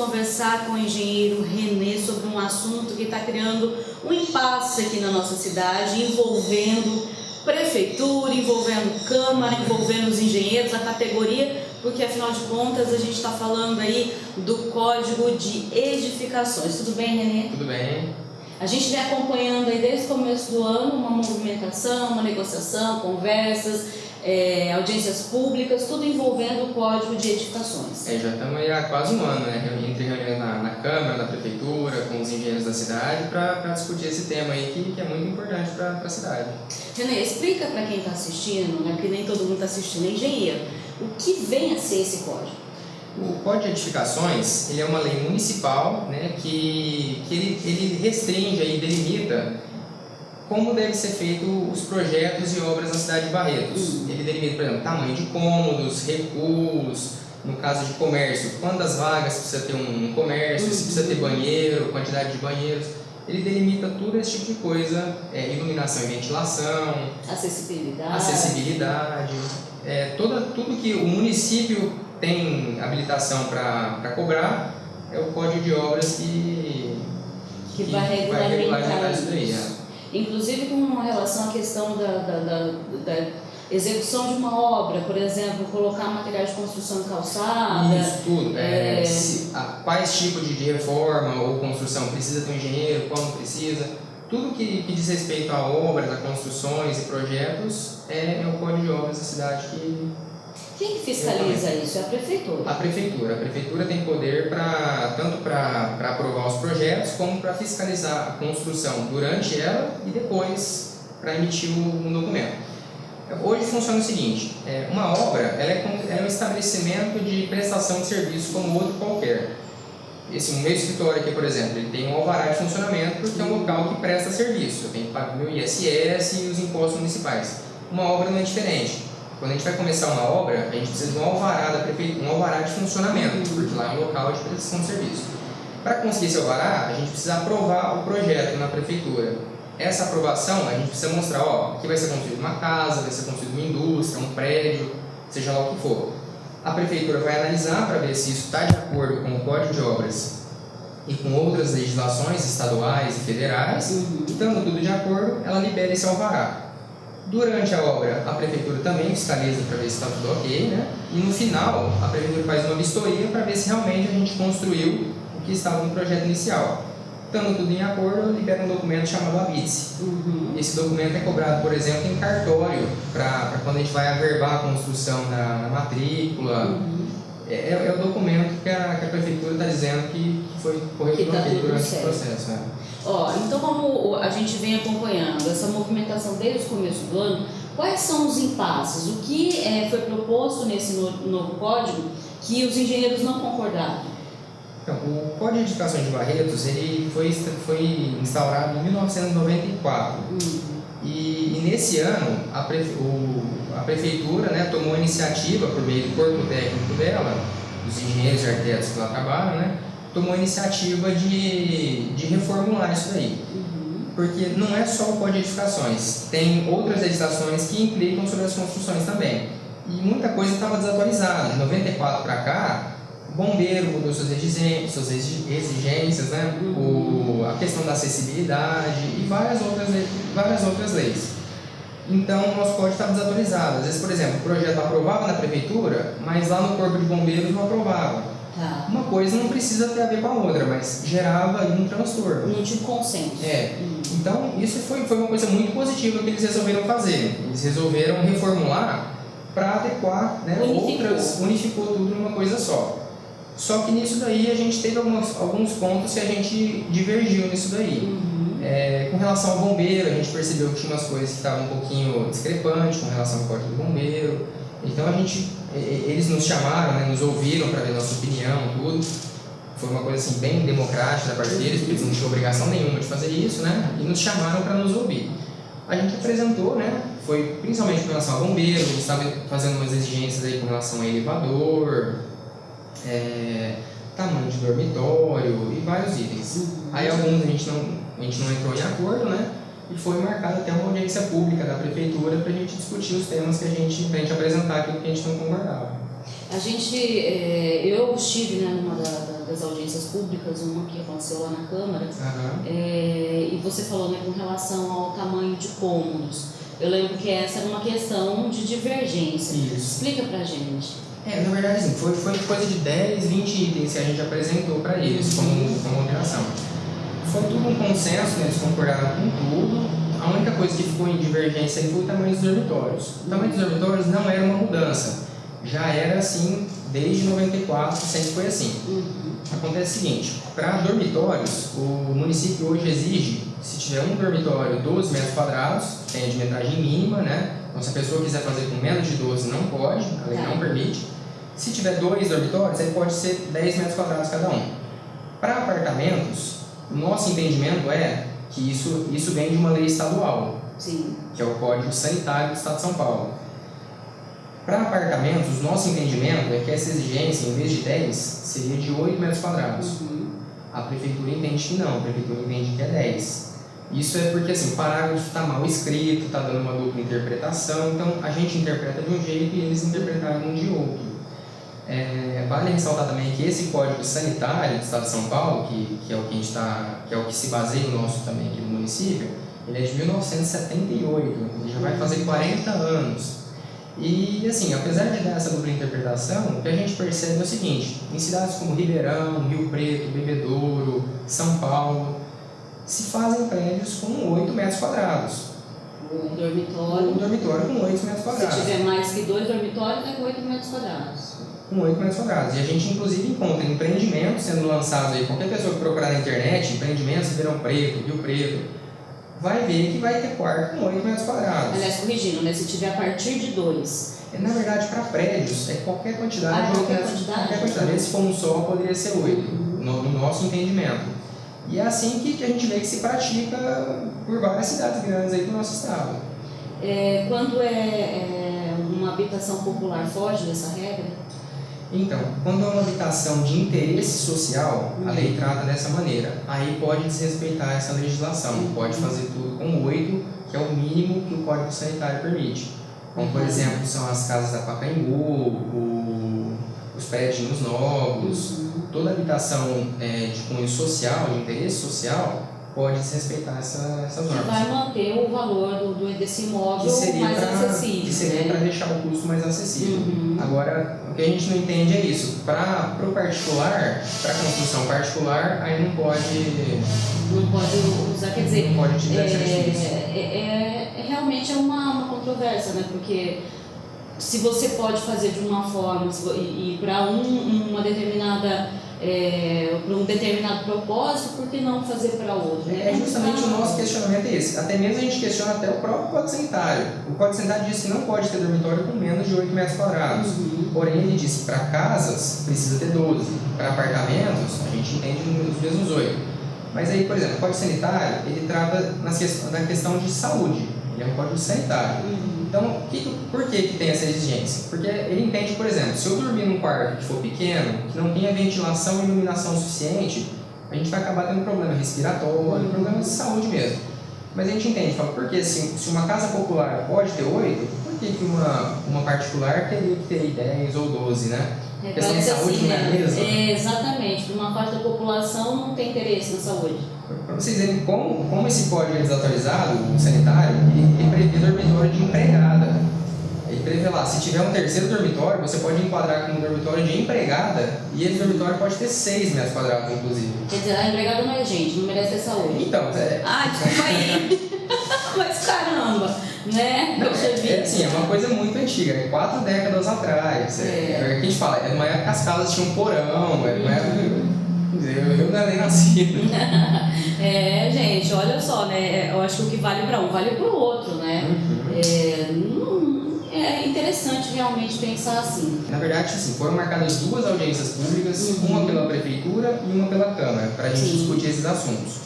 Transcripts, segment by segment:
conversar com o engenheiro Renê sobre um assunto que está criando um impasse aqui na nossa cidade, envolvendo prefeitura, envolvendo Câmara, envolvendo os engenheiros, a categoria, porque afinal de contas a gente está falando aí do Código de Edificações. Tudo bem, Renê? Tudo bem. A gente vem acompanhando aí desde o começo do ano uma movimentação, uma negociação, conversas, audiências públicas, tudo envolvendo o Código de Edificações. Já estamos aí há quase um ano, né? Entre reuniões na Câmara, na Prefeitura, com os engenheiros da cidade, para discutir esse tema aí que é muito importante para a cidade. Renê, explica para quem está assistindo, né, porque nem todo mundo está assistindo, é engenheiro, o que vem a ser esse código? O Código de Edificações, ele é uma lei municipal, né, que ele restringe e delimita como devem ser feitos os projetos e obras na cidade de Barretos. Ele delimita, por exemplo, tamanho de cômodos, recuos, no caso de comércio, quantas vagas precisa ter um comércio, se precisa ter banheiro, quantidade de banheiros. Ele delimita tudo esse tipo de coisa, iluminação e ventilação, acessibilidade, tudo que o município tem habilitação para cobrar, é o Código de Obras que vai regulamentar isso daí. Inclusive com relação à questão da execução de uma obra, por exemplo, colocar materiais de construção em calçada. Isso tudo. Quais tipos de reforma ou construção precisa ter um engenheiro, qual não precisa. Tudo que diz respeito a obras, a construções e projetos é o Código de Obras da cidade que... Quem fiscaliza isso? É a Prefeitura? A Prefeitura tem poder tanto para aprovar os projetos, como para fiscalizar a construção durante ela e depois para emitir um documento. Hoje funciona o seguinte, uma obra ela é um estabelecimento de prestação de serviço como outro qualquer. O meu escritório aqui, por exemplo, ele tem um alvará de funcionamento porque é um local que presta serviço. Eu tenho que pagar o meu ISS e os impostos municipais. Uma obra não é diferente. Quando a gente vai começar uma obra, a gente precisa de um alvará da prefeitura, um alvará de funcionamento, porque lá é um local de prestação de serviço. Para conseguir esse alvará, a gente precisa aprovar o projeto na prefeitura. Essa aprovação, a gente precisa mostrar, que vai ser construída uma casa, vai ser construída uma indústria, um prédio, seja lá o que for. A prefeitura vai analisar para ver se isso está de acordo com o Código de Obras e com outras legislações estaduais e federais. Estando tudo de acordo, ela libera esse alvará. Durante a obra, a prefeitura também fiscaliza para ver se está tudo ok, né? E no final, a prefeitura faz uma vistoria para ver se realmente a gente construiu o que estava no projeto inicial. Estando tudo em acordo, libera um documento chamado ABITSE. Esse documento é cobrado, por exemplo, em cartório, para quando a gente vai averbar a construção na matrícula. É o documento que a prefeitura está dizendo que foi correto durante o processo. Então, como a gente vem acompanhando essa movimentação desde o começo do ano, quais são os impasses? O que foi proposto nesse novo código que os engenheiros não concordaram? Então, o Código de Edificações de Barretos ele foi instaurado em 1994. E nesse ano, a prefeitura, né, tomou a iniciativa, por meio do corpo técnico dela, dos engenheiros e arquitetos que lá trabalham, né, tomou a iniciativa de reformular isso daí. Porque não é só o Código de Edificações, tem outras legislações que implicam sobre as construções também. E muita coisa estava desatualizada. De 94 para cá, o bombeiro mudou suas exigências, né? A questão da acessibilidade e várias outras leis. Então, o nosso código estava desatualizado. Às vezes, por exemplo, o projeto aprovava na prefeitura, mas lá no corpo de bombeiros não aprovava. Uma coisa não precisa ter a ver com a outra, mas gerava um transtorno. Não tinha consenso. Então, isso foi uma coisa muito positiva que eles resolveram fazer. Eles resolveram reformular para adequar, né, unificou tudo numa coisa só. Só que nisso daí a gente teve alguns pontos que a gente divergiu nisso daí. Com relação ao bombeiro, a gente percebeu que tinha umas coisas que estavam um pouquinho discrepantes com relação ao código do bombeiro. Então eles nos chamaram, né, nos ouviram para ver nossa opinião, tudo. Foi uma coisa assim bem democrática da parte deles, porque eles não tinham obrigação nenhuma de fazer isso, né? E nos chamaram para nos ouvir. A gente apresentou, né? Foi principalmente com relação ao bombeiro, eles estavam fazendo umas exigências aí com relação a elevador, tamanho de dormitório e vários itens. Aí alguns a gente não entrou em acordo, né? E foi marcada até uma audiência pública da prefeitura para a gente discutir os temas pra gente apresentar aquilo que a gente não concordava. Eu estive, né, numa das audiências públicas, uma que aconteceu lá na Câmara, Aham. e você falou, né, com relação ao tamanho de cômodos. Eu lembro que essa era uma questão de divergência. Isso. Explica pra gente. Na verdade, assim, foi coisa de 10, 20 itens que a gente apresentou para eles como alteração. Foi tudo um consenso, né? Eles concordaram com tudo. A única coisa que ficou em divergência aí foi o tamanho dos dormitórios. O tamanho dos dormitórios não era uma mudança. Já era assim desde 94, sempre foi assim. Acontece o seguinte, para dormitórios, o município hoje exige, se tiver um dormitório 12 metros quadrados, tem a de metragem mínima, né? Então se a pessoa quiser fazer com menos de 12 não pode, a lei não permite. Se tiver 2 dormitórios, aí pode ser 10 metros quadrados cada um. Para apartamentos, o nosso entendimento é que isso vem de uma lei estadual, Sim. que é o Código Sanitário do Estado de São Paulo. Para apartamentos, nosso entendimento é que essa exigência, em vez de 10, seria de 8 metros quadrados. A prefeitura entende que não, a prefeitura entende que é 10. Isso é porque assim, o parágrafo está mal escrito, está dando uma dupla interpretação, então a gente interpreta de um jeito e eles interpretaram de outro. Vale ressaltar também que esse Código Sanitário do Estado de São Paulo, que é o que a gente que é o que se baseia o nosso também aqui no município, ele é de 1978, ele já vai fazer 40 anos. E assim, apesar de dar essa dupla interpretação, o que a gente percebe é o seguinte: em cidades como Ribeirão, Rio Preto, Bebedouro, São Paulo, se fazem prédios com 8 metros quadrados. Um dormitório. Um dormitório com 8 metros quadrados. Se tiver mais que 2 dormitórios, é com 8 metros quadrados. Com 8 metros quadrados. E a gente, inclusive, encontra empreendimentos sendo lançados aí. Qualquer pessoa que procurar na internet, empreendimentos Ribeirão Preto, Rio Preto, vai ver que vai ter quarto com 8 metros quadrados. Aliás, corrigindo, né? Se tiver a partir de 2. Na verdade, para prédios, é qualquer quantidade. Qualquer quantidade? Qualquer quantidade. Se for um só, poderia ser 8, no nosso entendimento. E é assim que a gente vê que se pratica por várias cidades grandes aí do nosso estado. Quando é uma habitação popular, foge dessa regra? Então, quando é uma habitação de interesse social, a lei trata dessa maneira. Aí pode desrespeitar essa legislação, pode fazer tudo com 8, que é o mínimo que o Código Sanitário permite. Como, por exemplo, são as casas da Pacaembu, os prédios novos, toda habitação de cunho social, de interesse social, pode desrespeitar essas normas. Vai manter o valor desse imóvel mais acessível. Que seria para deixar o custo mais acessível. Agora, o que a gente não entende é isso. Para o particular, para construção particular, aí não pode usar, quer dizer, não pode utilizar esse artifício. Realmente é uma controvérsia, né? Porque se você pode fazer de uma forma e para uma determinada para um determinado propósito, por que não fazer para outro? Né? Justamente o nosso questionamento é esse. Até mesmo a gente questiona até o próprio Código Sanitário. O Código Sanitário diz que não pode ter dormitório com menos de 8 metros quadrados. Porém, ele diz que para casas precisa ter 12. Para apartamentos, a gente entende os mesmos 8. Mas aí, por exemplo, o Código Sanitário, ele trata na questão de saúde. Ele é um código sanitário. Então, por que tem essa exigência? Porque ele entende, por exemplo, se eu dormir num quarto que for pequeno, que não tenha ventilação e iluminação suficiente, a gente vai acabar tendo problema respiratório, problema de saúde mesmo. Mas a gente entende, fala, por que se uma casa popular pode ter 8, por que uma particular teria que ter 10 ou 12, né? A questão de saúde assim, não é a mesma? Exatamente, para uma parte da população não tem interesse na saúde. Para vocês verem como esse código é desatualizado, o sanitário, ele prevê dormitório de empregada. Ele prevê lá, se tiver um terceiro dormitório, você pode enquadrar como um dormitório de empregada e esse dormitório pode ter 6 metros quadrados, inclusive. Quer dizer, a empregada não é gente, não merece ter saúde. Então, desculpa aí. Mas caramba, né? Não, assim, é uma coisa muito antiga, 4 décadas atrás. É o que a gente fala, numa época as casas tinham um porão, numa época... Eu não era nem nascido. Gente, olha só, né? Eu acho que o que vale para um vale para o outro, né? É interessante realmente pensar assim. Na verdade, assim, foram marcadas 2 audiências públicas, uma pela Prefeitura e uma pela Câmara, para a gente discutir esses assuntos.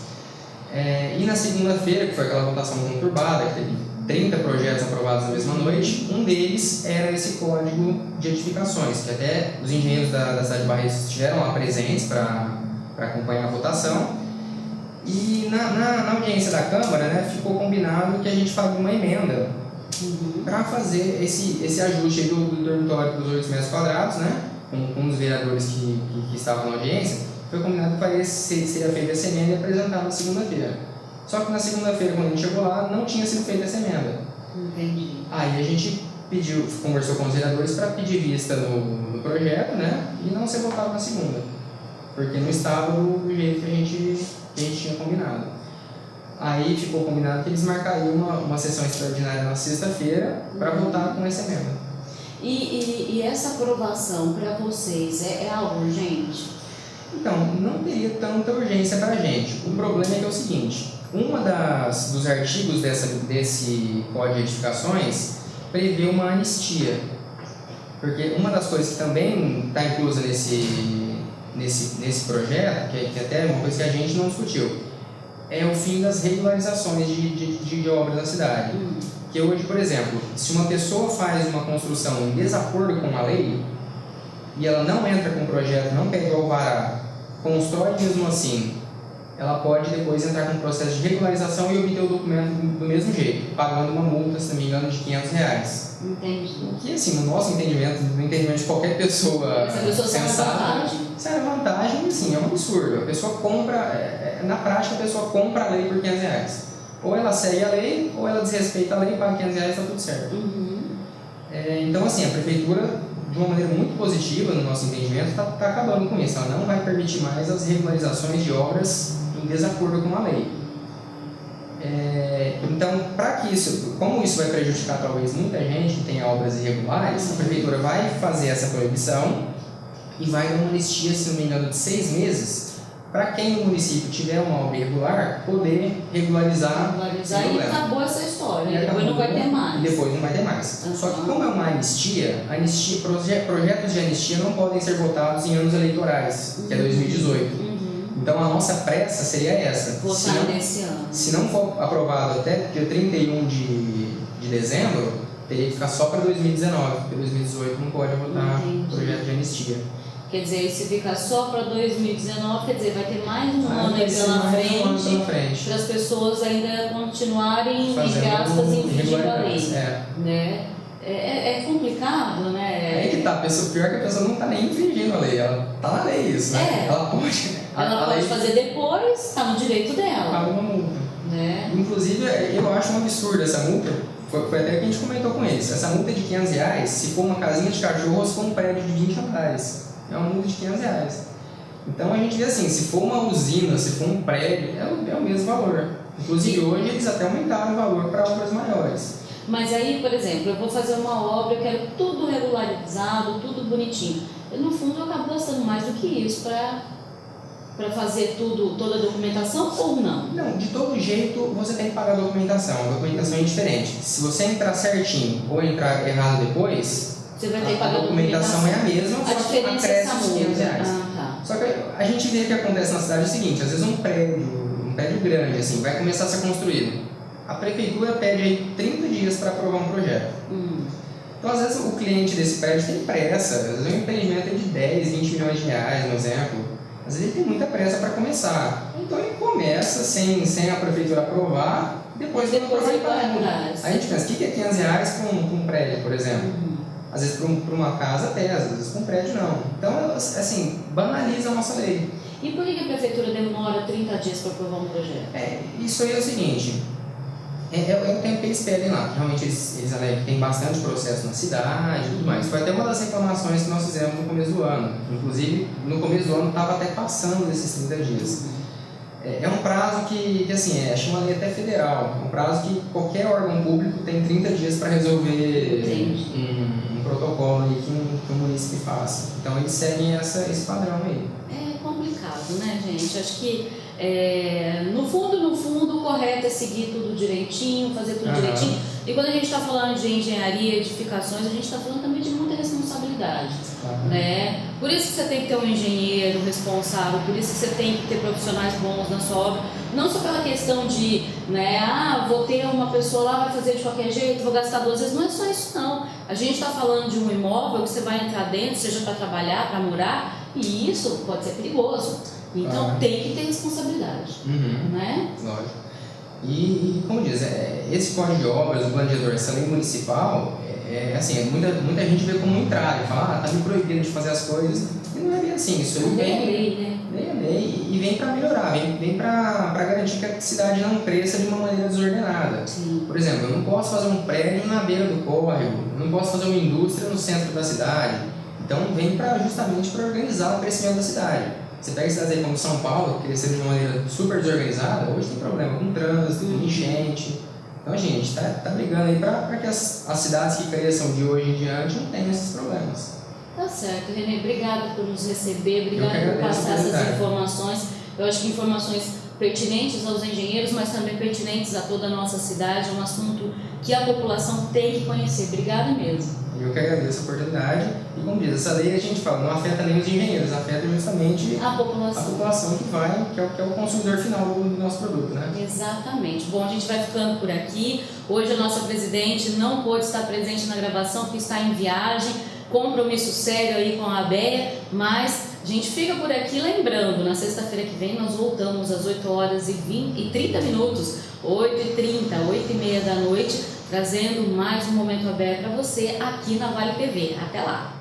E na segunda-feira, que foi aquela votação conturbada, que teve 30 projetos aprovados na mesma noite, um deles era esse código de edificações, que até os engenheiros da cidade de Barretos estiveram lá presentes para acompanhar a votação. E na audiência da Câmara, né, ficou combinado que a gente faria uma emenda para fazer esse ajuste aí do dormitório dos 8 metros quadrados, né, com os vereadores que estavam na audiência, foi combinado que seria feita essa emenda e apresentada na segunda-feira. Só que na segunda-feira, quando a gente chegou lá, não tinha sido feita essa emenda. Entendi. Aí a gente conversou com os vereadores para pedir vista no projeto, né? E não ser votado na segunda, porque não estava do jeito que a gente tinha combinado. Aí ficou combinado que eles marcariam uma sessão extraordinária na sexta-feira para votar com essa emenda. E essa aprovação para vocês é algo urgente? Então, não teria tanta urgência para a gente. O problema é que é o seguinte: dos artigos desse Código de Edificações prevê uma anistia. Porque uma das coisas que também está inclusa nesse projeto, que até é uma coisa que a gente não discutiu, é o fim das regularizações de obras na cidade. Que hoje, por exemplo, se uma pessoa faz uma construção em desacordo com a lei e ela não entra com o projeto, não pede o alvará, constrói mesmo assim, ela pode depois entrar com um processo de regularização e obter o documento do mesmo jeito, pagando uma multa, se não me engano, de R$500. Entendi. Que, assim, no nosso entendimento, no entendimento de qualquer pessoa sensata, isso é vantagem, assim, é um absurdo. A pessoa compra, na prática, a pessoa compra a lei por R$500. Ou ela segue a lei, ou ela desrespeita a lei e paga R$500, está tudo certo. Então, assim, a prefeitura, de uma maneira muito positiva, no nosso entendimento, está acabando com isso. Ela não vai permitir mais as regularizações de obras em desacordo com a lei. Então, como isso vai prejudicar talvez muita gente que tem obras irregulares, a prefeitura vai fazer essa proibição e vai dar uma anistia, se não me engano, de 6 meses, para quem no município tiver uma obra irregular, poder regularizar e acabou essa história, e depois não vai ter mais. E depois não vai ter mais. Só que como é uma anistia, projetos de anistia não podem ser votados em anos eleitorais, que é 2018. Então a nossa pressa seria essa. Votar nesse ano. Se não for aprovado até dia 31 de dezembro, teria que ficar só para 2019, porque 2018 não pode votar projeto de anistia. Quer dizer, se ficar só para 2019, quer dizer, vai ter mais um ano aí pela frente para as pessoas ainda continuarem, entre aspas, infringindo a lei. Né? É complicado, né? É que tá, pior que a pessoa não está nem infringindo a lei, ela está na lei isso, né? Ela pode fazer depois, está no direito dela. Paga uma multa. Né? Inclusive, eu acho um absurdo essa multa, foi até que a gente comentou com eles. Essa multa de R$500, se for uma casinha de cachorro ou se for um prédio de 20 andares. É uma multa de R$500. Então a gente vê assim, se for uma usina, se for um prédio, é o mesmo valor. Inclusive hoje eles até aumentaram o valor para obras maiores. Mas aí, por exemplo, eu vou fazer uma obra, eu quero tudo regularizado, tudo bonitinho. No fundo eu acabo gastando mais do que isso para fazer toda a documentação ou não? Não, de todo jeito você tem que pagar a documentação. A documentação é diferente. Se você entrar certinho ou entrar errado depois, você vai ter que pagar a documentação é a mesma, só que acresce os R$500. Só que a gente vê que acontece na cidade o seguinte: às vezes um prédio grande assim, vai começar a ser construído. A prefeitura pede aí 30 dias para aprovar um projeto. Então, às vezes, o cliente desse prédio tem pressa. Às vezes, o empreendimento é de 10, 20 milhões de reais, no exemplo. Às vezes, ele tem muita pressa para começar. Então, ele começa sem a prefeitura aprovar, depois ele vai pagar. A gente pensa, o que é R$500 para um prédio, por exemplo? Às vezes, para uma casa pesa, às vezes, para um prédio não. Então, assim, banaliza a nossa lei. E por que a prefeitura demora 30 dias para aprovar um projeto? Isso aí é o seguinte... É o tempo que eles pedem lá. Realmente eles alegam que tem bastante processo na cidade e tudo mais. Foi até uma das reclamações que nós fizemos no começo do ano. Inclusive, no começo do ano estava até passando desses 30 dias. É um prazo que assim, acho uma lei até federal. É um prazo que qualquer órgão público tem 30 dias para resolver um protocolo aí que o município faça. Então, eles seguem esse padrão aí. É complicado, né, gente? Acho que no fundo, o correto é seguir tudo direitinho, fazer tudo direitinho. E quando a gente está falando de engenharia, edificações, a gente está falando também de muita responsabilidade. Né? Por isso que você tem que ter um engenheiro responsável, por isso que você tem que ter profissionais bons na sua obra. Não só pela questão de, vou ter uma pessoa lá, vai fazer de qualquer jeito, vou gastar 2 vezes. Não é só isso, não. A gente está falando de um imóvel que você vai entrar dentro, seja para trabalhar, para morar, e isso pode ser perigoso. Então tem que ter responsabilidade, né? Lógico. E como diz, esse código de obras, o planejador, essa lei municipal, assim, muita gente vê como um entrave, fala, tá me proibindo de fazer as coisas. E não é bem assim, isso aí é lei, né? Vem a lei e vem para melhorar, vem para garantir que a cidade não cresça de uma maneira desordenada. Sim. Por exemplo, eu não posso fazer um prédio na beira do córrego, eu não posso fazer uma indústria no centro da cidade. Então vem justamente para organizar o crescimento da cidade. Você pega cidades aí como São Paulo, que cresceram de uma maneira super desorganizada, hoje tem problema com trânsito, com enchente. Então a gente está brigando aí para que as cidades que cresçam de hoje em diante não tenham esses problemas. Tá certo, Renê, obrigada por nos receber, obrigada por passar essas informações. Eu acho que informações pertinentes aos engenheiros, mas também pertinentes a toda a nossa cidade, é um assunto que a população tem que conhecer. Obrigada mesmo. Eu que agradeço a oportunidade e, como diz, essa lei a gente fala, não afeta nem os engenheiros, afeta justamente a população que é o consumidor final do nosso produto, né? Exatamente. Bom, a gente vai ficando por aqui. Hoje a nossa presidente não pôde estar presente na gravação porque está em viagem, compromisso sério aí com a ABEA, mas a gente fica por aqui lembrando, na sexta-feira que vem nós voltamos às 8 horas e 30 minutos, 8h30, 8h30 da noite, trazendo mais um Momento ABEA para você aqui na Vale TV. Até lá!